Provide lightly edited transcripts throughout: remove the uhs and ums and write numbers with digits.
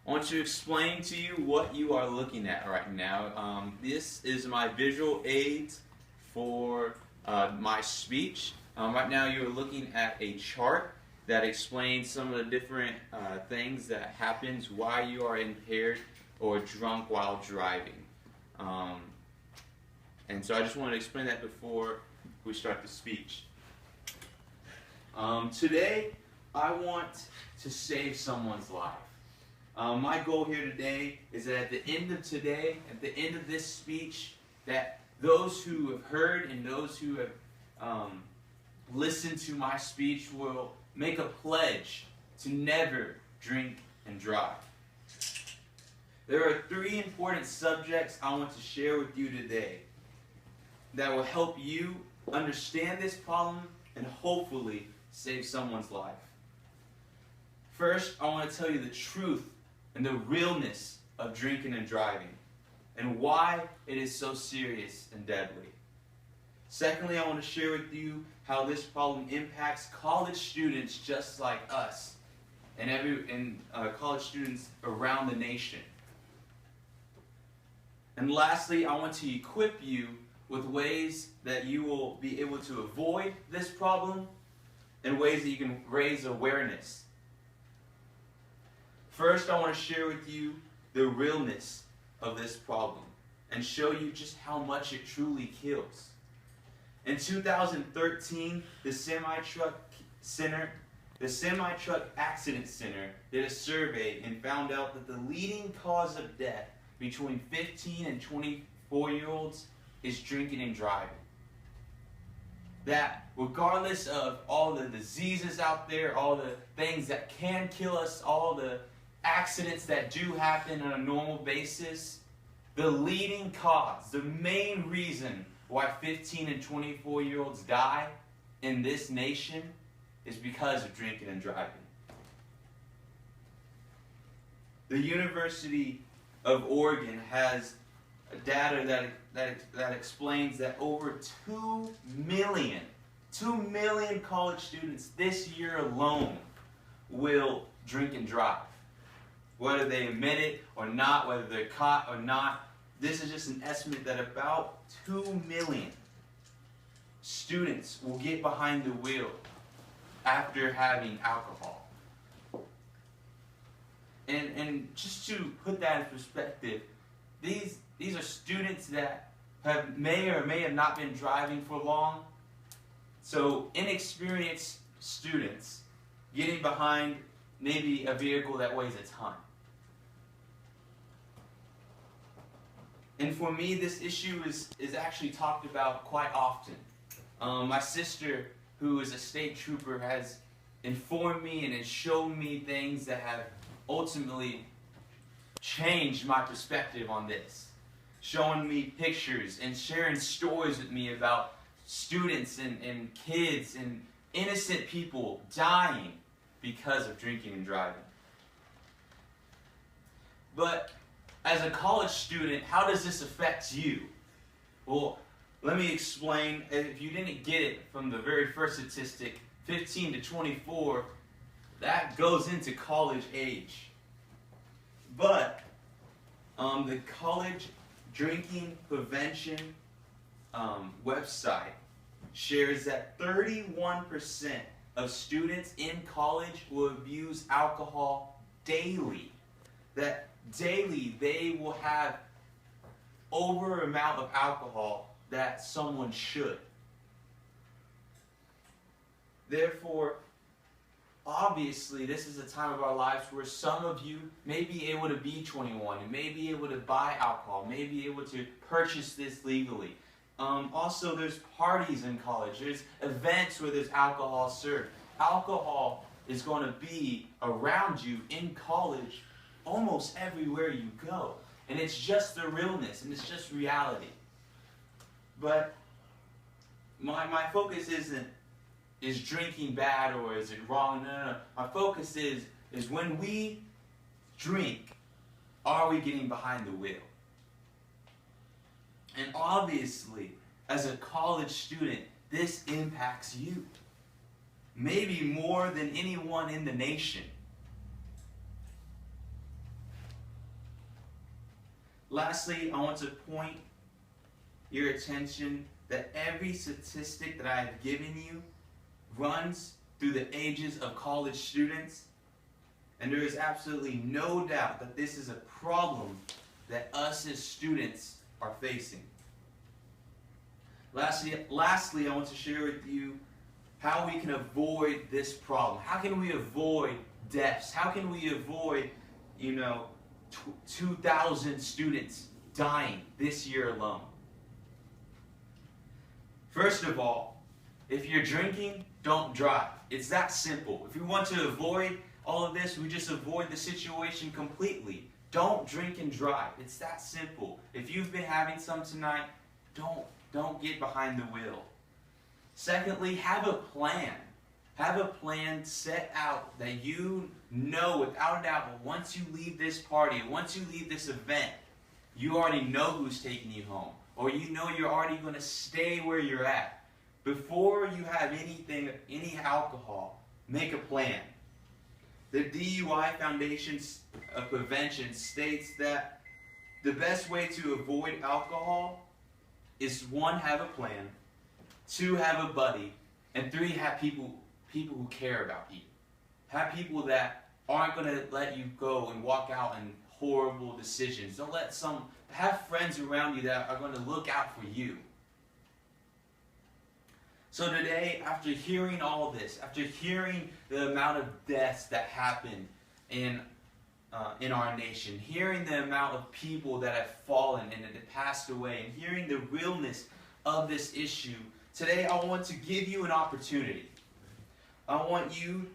I want to explain to you what you are looking at right now. This is my visual aids for my speech. Right now you're looking at a chart that explains some of the different things that happens while you are impaired or drunk while driving. And so I just wanted to explain that before we start the speech. Today I want to save someone's life. My goal here today is that at the end of today, at the end of this speech, that those who have heard and those who have listened to my speech will make a pledge to never drink and drive. There are 3 important subjects I want to share with you today that will help you understand this problem and hopefully save someone's life. First, I want to tell you the truth and the realness of drinking and driving, and why it is so serious and deadly. Secondly, I want to share with you how this problem impacts college students just like us, and college students around the nation. And lastly, I want to equip you with ways that you will be able to avoid this problem and ways that you can raise awareness. First, I want to share with you the realness of this problem and show you just how much it truly kills. In 2013, the Semi-Truck Accident Center did a survey and found out that the leading cause of death between 15 and 24-year-olds is drinking and driving. That regardless of all the diseases out there, all the things that can kill us, all the accidents that do happen on a normal basis, the leading cause, the main reason why 15 and 24-year-olds die in this nation is because of drinking and driving. The University of Oregon has data that explains that over 2 million college students this year alone will drink and drive. Whether they admit it or not, whether they're caught or not, this is just an estimate that about 2 million students will get behind the wheel after having alcohol. And just to put that in perspective, these are students that may or may have not been driving for long. So inexperienced students getting behind maybe a vehicle that weighs a ton. And for me, this issue is actually talked about quite often. My sister, who is a state trooper, has informed me and has shown me things that have ultimately changed my perspective on this. Showing me pictures and sharing stories with me about students and kids and innocent people dying because of drinking and driving. But as a college student, how does this affect you? Well, let me explain. If you didn't get it from the very first statistic, 15 to 24, that goes into college age. But the college drinking prevention website shares that 31% of students in college will abuse alcohol daily. That daily they will have over amount of alcohol that someone should. Therefore, obviously, this is a time of our lives where some of you may be able to be 21 and may be able to buy alcohol, may be able to purchase this legally. Also, there's parties in college. There's events where there's alcohol served. Alcohol is going to be around you in college almost everywhere you go. And it's just the realness, and it's just reality. But my focus isn't, is drinking bad or is it wrong? No. My focus is when we drink, are we getting behind the wheel? And obviously, as a college student, this impacts you. Maybe more than anyone in the nation. Lastly, I want to point your attention that every statistic that I have given you runs through the ages of college students, and there is absolutely no doubt that this is a problem that us as students are facing. Lastly, I want to share with you how we can avoid this problem. How can we avoid deaths? How can we avoid, 2,000 students dying this year alone? First of all, if you're drinking, don't drive. It's that simple. If we want to avoid all of this, we just avoid the situation completely. Don't drink and drive. It's that simple. If you've been having some tonight, don't get behind the wheel. Secondly, have a plan. Have a plan set out that you know without a doubt that once you leave this party, once you leave this event, you already know who's taking you home. Or you know you're already going to stay where you're at. Before you have any alcohol, make a plan. The DUI Foundation of Prevention states that the best way to avoid alcohol is 1, have a plan, 2, have a buddy, and 3, have people who care about you. Have people that aren't going to let you go and walk out in horrible decisions. Have friends around you that are going to look out for you. So today, after hearing all this, after hearing the amount of deaths that happen in our nation, hearing the amount of people that have fallen and that have passed away, and hearing the realness of this issue, today I want to give you an opportunity. I want you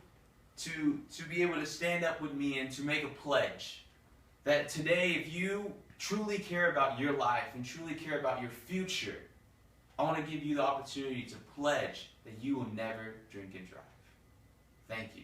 to be able to stand up with me and to make a pledge that today, if you truly care about your life and truly care about your future, I want to give you the opportunity to pledge that you will never drink and drive. Thank you.